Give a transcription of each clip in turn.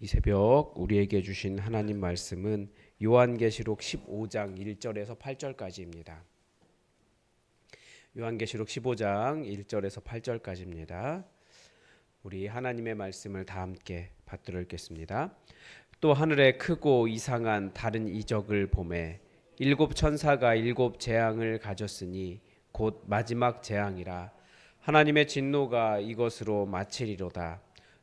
이 새벽 우리에게 주신 하나님 말씀은 요한계시록 15장 1절에서 8절까지입니다. 요한계시록 15장 1절에서 8절까지입니다. 우리 하나님의 말씀을 다 함께 받들어 읽겠습니다. 또 하늘에 크고 이상한 다른 이적을 보매 일곱 천사가 일곱 재앙을 가졌으니 곧 마지막 재앙이라. 하나님의 진노가 이것으로 마치리로다.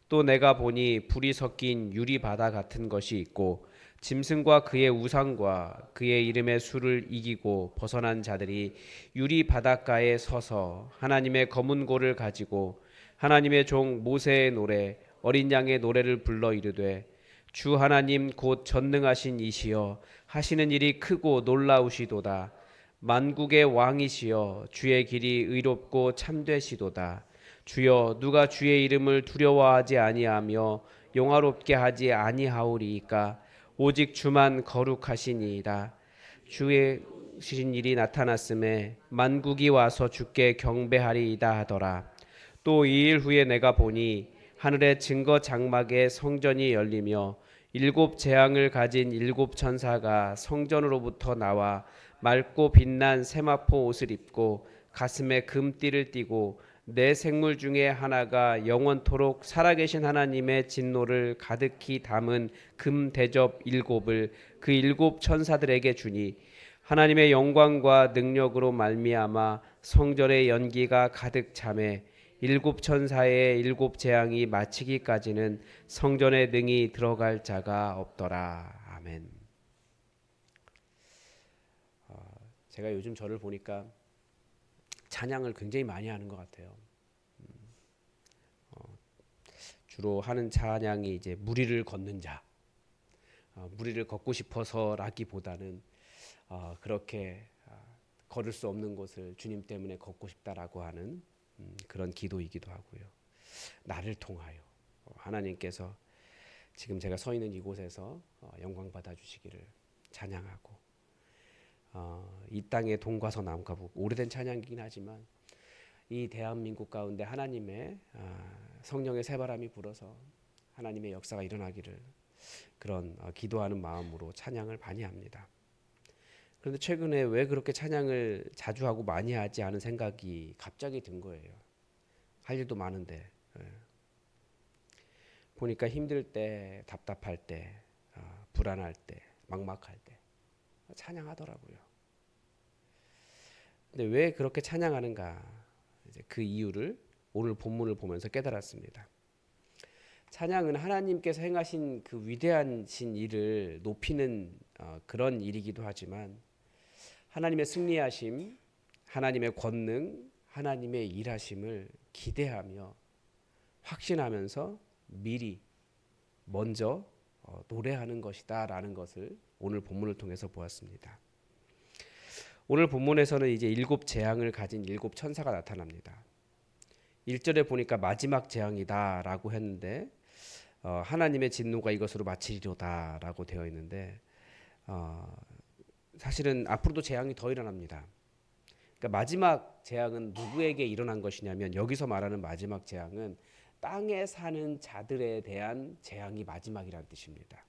또 내가 보니 불이 섞인 유리 바다 같은 것이 있고 짐승과 그의 우상과 그의 이름의 수를 이기고 벗어난 자들이 유리 바닷가에 서서 하나님의 검은 고를 가지고 하나님의 종 모세의 노래 어린 양의 노래를 불러 이르되 주 하나님 곧 전능하신 이시여 하시는 일이 크고 놀라우시도다. 만국의 왕이시여 주의 길이 의롭고 참되시도다. 주여 누가 주의 이름을 두려워하지 아니하며 영화롭게 하지 아니하오리이까. 오직 주만 거룩하시니이다. 주의 신 일이 나타났음에 만국이 와서 주께 경배하리이다 하더라. 또 2일 후에 내가 보니 하늘의 증거 장막에 성전이 열리며 일곱 재앙을 가진 일곱 천사가 성전으로부터 나와 맑고 빛난 세마포 옷을 입고 가슴에 금띠를 띠고 네 생물 중에 하나가 영원토록 살아계신 하나님의 진노를 가득히 담은 금 대접 일곱을 그 일곱 천사들에게 주니 하나님의 영광과 능력으로 말미암아 성전의 연기가 가득 차매 일곱 천사의 일곱 재앙이 마치기까지는 성전에 능히 들어갈 자가 없더라. 아멘. 제가 요즘 저를 보니까 찬양을 굉장히 많이 하는 것 같아요. 주로 하는 찬양이 이제 무리를 걷는 자, 무리를 걷고 싶어서라기보다는 그렇게 걸을 수 없는 곳을 주님 때문에 걷고 싶다라고 하는 그런 기도이기도 하고요. 나를 통하여 하나님께서 지금 제가 서 있는 이곳에서 영광 받아 주시기를 찬양하고 이 땅의 동과서 남과 북 오래된 찬양이긴 하지만 이 대한민국 가운데 하나님의 성령의 새바람이 불어서 하나님의 역사가 일어나기를 그런 기도하는 마음으로 찬양을 많이 합니다. 그런데 최근에 왜 그렇게 찬양을 자주 하고 많이 하지 않은 생각이 갑자기 든 거예요. 할 일도 많은데 보니까 힘들 때, 답답할 때, 불안할 때, 막막할 때 찬양하더라고요. 근데 왜 그렇게 찬양하는가? 이제 그 이유를 오늘 본문을 보면서 깨달았습니다. 찬양은 하나님께서 행하신 그 위대하신 일을 높이는 그런 일이기도 하지만 하나님의 승리하심, 하나님의 권능, 하나님의 일하심을 기대하며 확신하면서 미리 먼저 노래하는 것이다라는 것을 오늘 본문을 통해서 보았습니다. 오늘 본문에서는 이제 일곱 재앙을 가진 일곱 천사가 나타납니다. 1절에 보니까 마지막 재앙이다라고 했는데 하나님의 진노가 이것으로 마치리로다라고 되어 있는데 사실은 앞으로도 재앙이 더 일어납니다. 그러니까 마지막 재앙은 누구에게 일어난 것이냐면 여기서 말하는 마지막 재앙은 땅에 사는 자들에 대한 재앙이 마지막이라는 뜻입니다.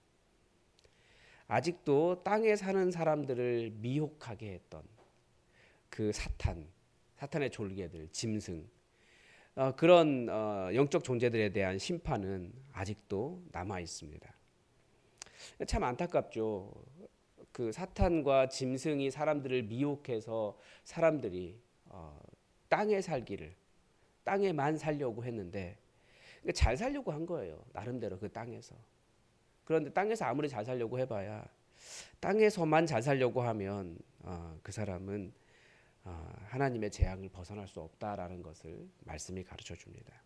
아직도 땅에 사는 사람들을 미혹하게 했던 그 사탄의 졸개들, 짐승 그런 영적 존재들에 대한 심판은 아직도 남아 있습니다. 참 안타깝죠. 그 사탄과 짐승이 사람들을 미혹해서 사람들이 땅에 살기를 땅에만 살려고 했는데 잘 살려고 한 거예요. 나름대로 그 땅에서. 그런데 땅에서 아무리 잘 살려고 해봐야 땅에서만 잘 살려고 하면 그 사람은 하나님의 재앙을 벗어날 수 없다라는 것을 말씀이 가르쳐 줍니다.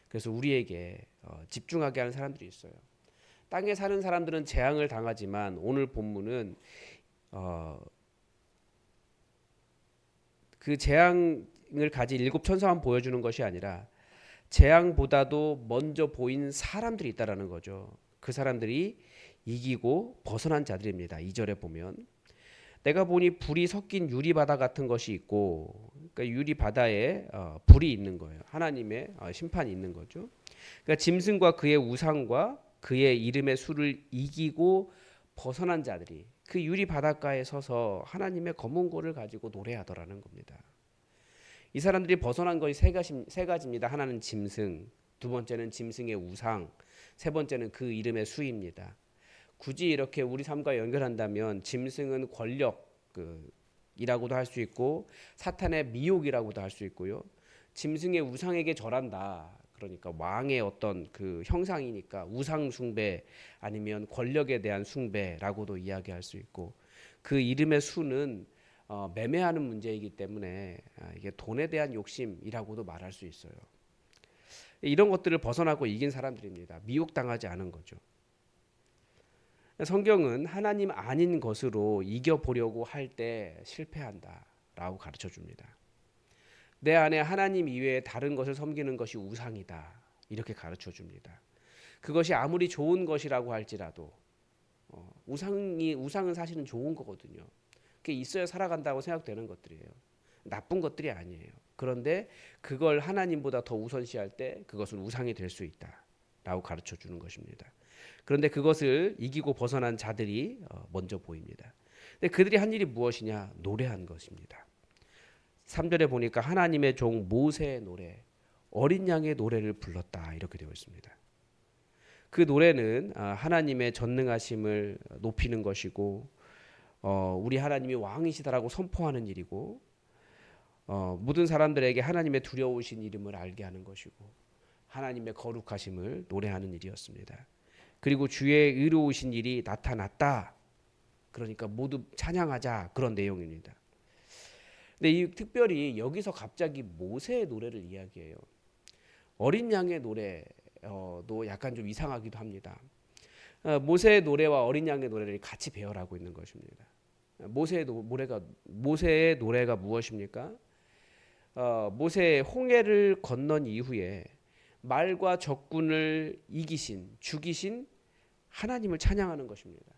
그래서 우리에게 집중하게 하는 사람들이 있어요. 땅에 사는 사람들은 재앙을 당하지만 오늘 본문은 그 재앙을 가진 일곱 천사만 보여주는 것이 아니라 재앙보다도 먼저 보인 사람들이 있다라는 거죠. 그 사람들이 이기고 벗어난 자들입니다. 2절에 보면 내가 보니 불이 섞인 유리 바다 같은 것이 있고, 그러니까 유리 바다에 불이 있는 거예요. 하나님의 심판이 있는 거죠. 그러니까 짐승과 그의 우상과 그의 이름의 수를 이기고 벗어난 자들이 그 유리 바닷가에 서서 하나님의 검은고를 가지고 노래하더라는 겁니다. 이 사람들이 벗어난 것이 세 가지입니다. 하나는 짐승, 두 번째는 짐승의 우상, 세 번째는 그 이름의 수입니다. 굳이 이렇게 우리 삶과 연결한다면 짐승은 권력 이라고도 할 수 있고 사탄의 미혹이라고도 할 수 있고요. 짐승의 우상에게 절한다. 그러니까 왕의 어떤 그 형상이니까 우상 숭배 아니면 권력에 대한 숭배라고도 이야기할 수 있고 그 이름의 수는 매매하는 문제이기 때문에 이게 돈에 대한 욕심이라고도 말할 수 있어요. 이런 것들을 벗어나고 이긴 사람들입니다. 미혹당하지 않은 거죠. 성경은 하나님 아닌 것으로 이겨보려고 할 때 실패한다라고 가르쳐 줍니다. 내 안에 하나님 이외에 다른 것을 섬기는 것이 우상이다. 이렇게 가르쳐 줍니다. 그것이 아무리 좋은 것이라고 할지라도 우상은 사실은 좋은 거거든요. 그게 있어야 살아간다고 생각되는 것들이에요. 나쁜 것들이 아니에요. 그런데 그걸 하나님보다 더 우선시할 때 그것은 우상이 될 수 있다라고 가르쳐 주는 것입니다. 그런데 그것을 이기고 벗어난 자들이 먼저 보입니다. 근데 그들이 한 일이 무엇이냐? 노래한 것입니다. 3절에 보니까 하나님의 종 모세의 노래, 어린 양의 노래를 불렀다 이렇게 되어 있습니다. 그 노래는 하나님의 전능하심을 높이는 것이고 우리 하나님이 왕이시다라고 선포하는 일이고 모든 사람들에게 하나님의 두려우신 이름을 알게 하는 것이고 하나님의 거룩하심을 노래하는 일이었습니다. 그리고 주의 의로우신 일이 나타났다. 그러니까 모두 찬양하자 그런 내용입니다. 근데 특별히 여기서 갑자기 모세의 노래를 이야기해요. 어린 양의 노래도 약간 좀 이상하기도 합니다. 모세의 노래와 어린 양의 노래를 같이 배열하고 있는 것입니다. 모세의 노래가 무엇입니까? 모세의 홍해를 건넌 이후에 말과 적군을 죽이신 하나님을 찬양하는 것입니다.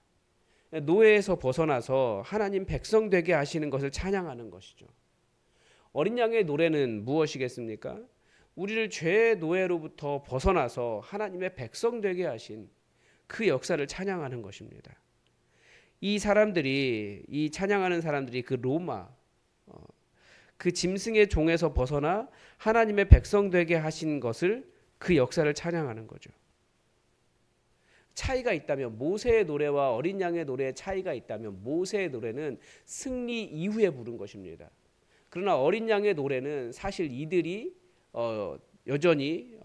노예에서 벗어나서 하나님 백성 되게 하시는 것을 찬양하는 것이죠. 어린 양의 노래는 무엇이겠습니까? 우리를 죄의 노예로부터 벗어나서 하나님의 백성 되게 하신 그 역사를 찬양하는 것입니다. 이 찬양하는 사람들이 그 로마 그 짐승의 종에서 벗어나 하나님의 백성 되게 하신 것을 그 역사를 찬양하는 거죠. 차이가 있다면 모세의 노래와 어린 양의 노래의 차이가 있다면 모세의 노래는 승리 이후에 부른 것입니다. 그러나 어린 양의 노래는 사실 이들이 여전히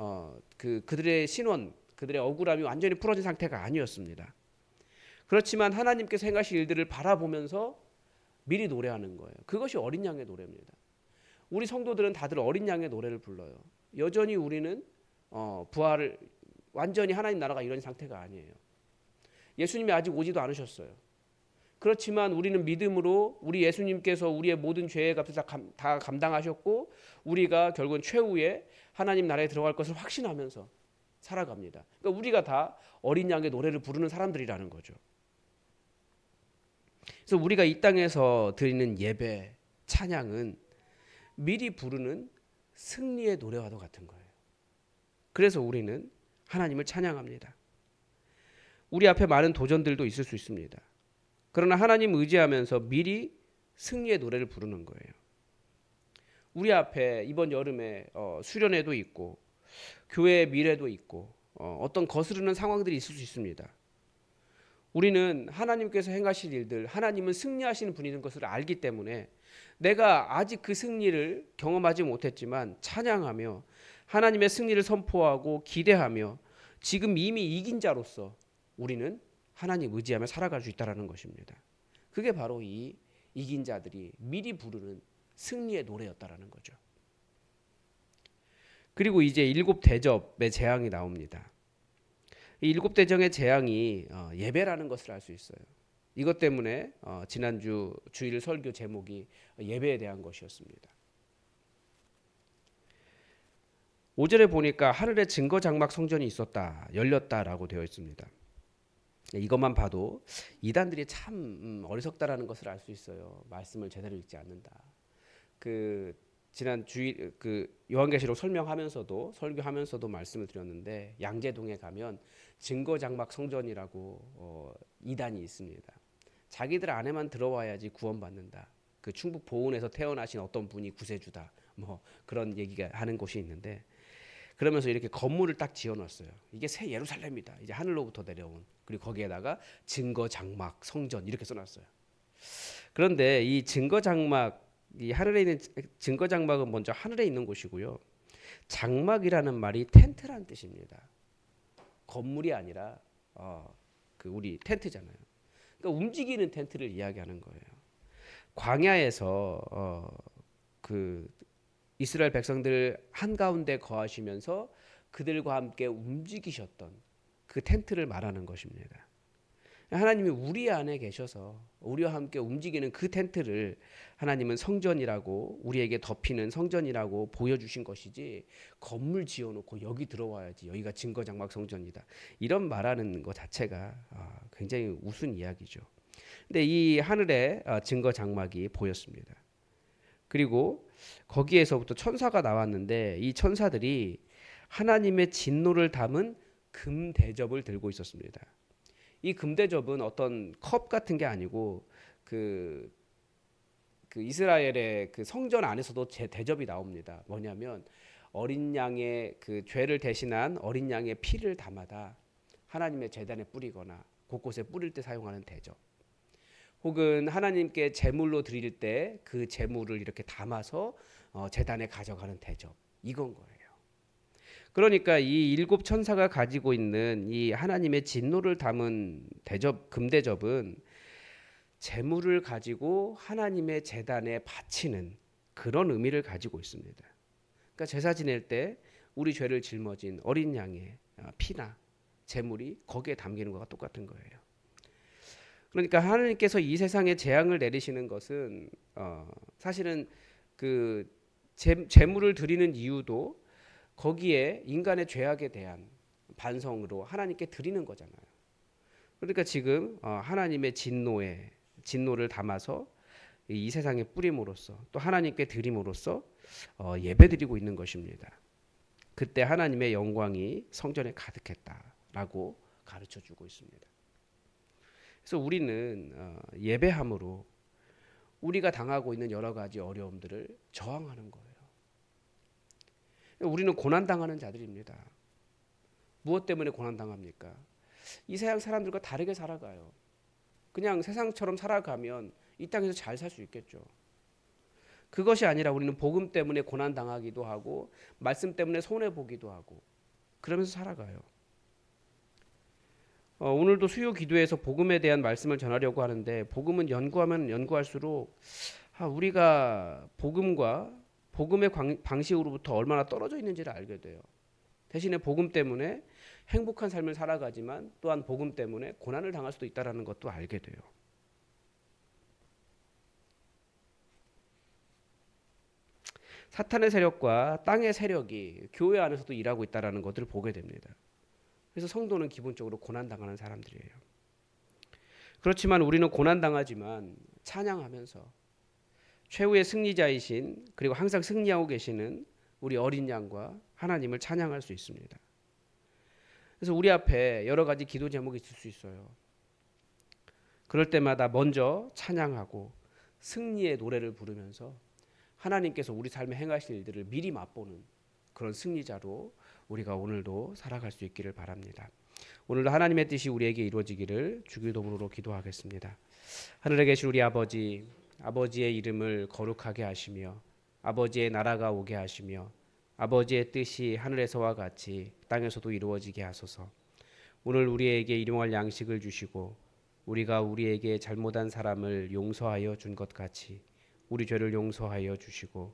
그들의 신원, 그들의 억울함이 완전히 풀어진 상태가 아니었습니다. 그렇지만 하나님께서 행하실 일들을 바라보면서 미리 노래하는 거예요. 그것이 어린 양의 노래입니다. 우리 성도들은 다들 어린 양의 노래를 불러요. 여전히 우리는 부활을 완전히 하나님 나라가 이런 상태가 아니에요. 예수님이 아직 오지도 않으셨어요. 그렇지만 우리는 믿음으로 우리 예수님께서 우리의 모든 죄의 값을 다 감당하셨고 우리가 결국은 최후에 하나님 나라에 들어갈 것을 확신하면서 살아갑니다. 그러니까 우리가 다 어린 양의 노래를 부르는 사람들이라는 거죠. 그래서 우리가 이 땅에서 드리는 예배, 찬양은 미리 부르는 승리의 노래와도 같은 거예요. 그래서 우리는 하나님을 찬양합니다. 우리 앞에 많은 도전들도 있을 수 있습니다. 그러나 하나님 의지하면서 미리 승리의 노래를 부르는 거예요. 우리 앞에 이번 여름에 수련회도 있고 교회의 미래도 있고 어떤 거스르는 상황들이 있을 수 있습니다. 우리는 하나님께서 행하실 일들, 하나님은 승리하시는 분이신 것을 알기 때문에 내가 아직 그 승리를 경험하지 못했지만 찬양하며 하나님의 승리를 선포하고 기대하며 지금 이미 이긴 자로서 우리는 하나님 의지하며 살아갈 수 있다는 것입니다. 그게 바로 이 이긴 자들이 미리 부르는 승리의 노래였다라는 거죠. 그리고 이제 7 대접의 재앙이 나옵니다. 이 7 대접의 재앙이 예배라는 것을 알 수 있어요. 이것 때문에 지난주 주일 설교 제목이 예배에 대한 것이었습니다. 5절에 보니까 하늘에 증거 장막 성전이 있었다, 열렸다라고 되어 있습니다. 이것만 봐도 이단들이 참 어리석다라는 것을 알 수 있어요. 말씀을 제대로 읽지 않는다. 지난 주일 그 요한계시록 설명하면서도 설교하면서도 말씀을 드렸는데 양재동에 가면 증거장막 성전이라고 이단이 있습니다. 자기들 안에만 들어와야지 구원받는다. 그 충북 보은에서 태어나신 어떤 분이 구세주다. 뭐 그런 얘기가 하는 곳이 있는데 그러면서 이렇게 건물을 딱 지어놨어요. 이게 새 예루살렘이다. 이제 하늘로부터 내려온. 그리고 거기에다가 증거장막 성전 이렇게 써놨어요. 그런데 이 증거장막 이 하늘에 있는 증거장막은 먼저 하늘에 있는 곳이고요. 장막이라는 말이 텐트란 뜻입니다. 건물이 아니라 그 우리 텐트잖아요. 그러니까 움직이는 텐트를 이야기하는 거예요. 광야에서 그 이스라엘 백성들 한가운데 거하시면서 그들과 함께 움직이셨던 그 텐트를 말하는 것입니다. 하나님이 우리 안에 계셔서 우리와 함께 움직이는 그 텐트를 하나님은 성전이라고 우리에게 덮이는 성전이라고 보여주신 것이지 건물 지어놓고 여기 들어와야지 여기가 증거장막 성전이다 이런 말하는 것 자체가 굉장히 우스운 이야기죠. 근데 이 하늘에 증거장막이 보였습니다. 그리고 거기에서부터 천사가 나왔는데 이 천사들이 하나님의 진노를 담은 금 대접을 들고 있었습니다. 이 금대접은 어떤 컵 같은 게 아니고 그 이스라엘의 그 성전 안에서도 대접이 나옵니다. 뭐냐면 어린 양의 그 죄를 대신한 어린 양의 피를 담아다 하나님의 제단에 뿌리거나 곳곳에 뿌릴 때 사용하는 대접. 혹은 하나님께 제물로 드릴 때 그 제물을 이렇게 담아서 제단에 가져가는 대접. 이건 거예요. 그러니까 이 일곱 천사가 가지고 있는 이 하나님의 진노를 담은 대접 금대접은 제물을 가지고 하나님의 제단에 바치는 그런 의미를 가지고 있습니다. 그러니까 제사 지낼 때 우리 죄를 짊어진 어린 양의 피나 제물이 거기에 담기는 것과 똑같은 거예요. 그러니까 하나님께서 이 세상에 재앙을 내리시는 것은 사실은 그 제물을 드리는 이유도 거기에 인간의 죄악에 대한 반성으로 하나님께 드리는 거잖아요. 그러니까 지금 하나님의 진노를 담아서 이 세상에 뿌림으로써 또 하나님께 드림으로써 예배드리고 있는 것입니다. 그때 하나님의 영광이 성전에 가득했다라고 가르쳐주고 있습니다. 그래서 우리는 예배함으로 우리가 당하고 있는 여러 가지 어려움들을 저항하는 거예요. 우리는 고난당하는 자들입니다. 무엇 때문에 고난당합니까? 이 세상 사람들과 다르게 살아가요. 그냥 세상처럼 살아가면 이 땅에서 잘 살 수 있겠죠. 그것이 아니라 우리는 복음 때문에 고난당하기도 하고 말씀 때문에 손해보기도 하고 그러면서 살아가요. 오늘도 수요 기도에서 복음에 대한 말씀을 전하려고 하는데 복음은 연구하면 연구할수록 우리가 복음의 방식으로부터 얼마나 떨어져 있는지를 알게 돼요. 대신에 복음 때문에 행복한 삶을 살아가지만 또한 복음 때문에 고난을 당할 수도 있다는 것도 알게 돼요. 사탄의 세력과 땅의 세력이 교회 안에서도 일하고 있다는 것들을 보게 됩니다. 그래서 성도는 기본적으로 고난당하는 사람들이에요. 그렇지만 우리는 고난당하지만 찬양하면서 최후의 승리자이신 그리고 항상 승리하고 계시는 우리 어린 양과 하나님을 찬양할 수 있습니다. 그래서 우리 앞에 여러 가지 기도 제목이 있을 수 있어요. 그럴 때마다 먼저 찬양하고 승리의 노래를 부르면서 하나님께서 우리 삶에 행하실 일들을 미리 맛보는 그런 승리자로 우리가 오늘도 살아갈 수 있기를 바랍니다. 오늘도 하나님의 뜻이 우리에게 이루어지기를 주기도문으로 기도하겠습니다. 하늘에 계신 우리 아버지, 아버지의 이름을 거룩하게 하시며 아버지의 나라가 오게 하시며 아버지의 뜻이 하늘에서와 같이 땅에서도 이루어지게 하소서. 오늘 우리에게 일용할 양식을 주시고 우리가 우리에게 잘못한 사람을 용서하여 준 것 같이 우리 죄를 용서하여 주시고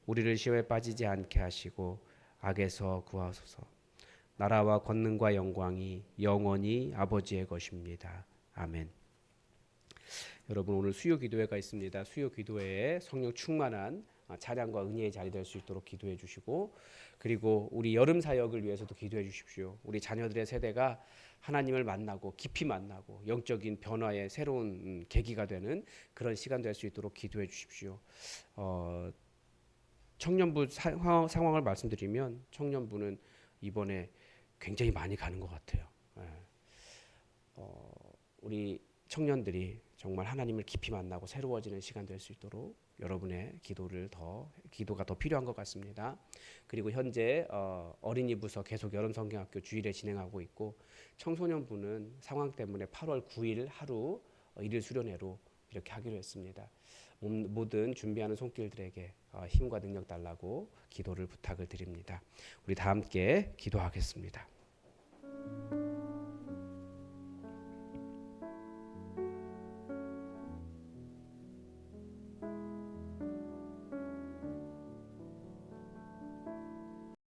우리를 시험에 빠지지 않게 하시고 악에서 구하소서. 나라와 권능과 영광이 영원히 아버지의 것입니다. 아멘. 여러분 오늘 수요 기도회가 있습니다. 수요 기도회에 성령 충만한 찬양과 은혜의 자리 될 수 있도록 기도해 주시고 그리고 우리 여름 사역을 위해서도 기도해 주십시오. 우리 자녀들의 세대가 하나님을 만나고 깊이 만나고 영적인 변화의 새로운 계기가 되는 그런 시간 될 수 있도록 기도해 주십시오. 청년부 상황을 말씀드리면 청년부는 이번에 굉장히 많이 가는 것 같아요. 예. 우리 청년들이 정말 하나님을 깊이 만나고 새로워지는 시간 될 수 있도록 여러분의 기도가 더 필요한 것 같습니다. 그리고 현재 어린이 부서 계속 여름 성경학교 주일에 진행하고 있고 청소년부는 상황 때문에 8월 9일 하루 일일 수련회로 이렇게 하기로 했습니다. 모든 준비하는 손길들에게 힘과 능력 달라고 기도를 부탁을 드립니다. 우리 다 함께 기도하겠습니다.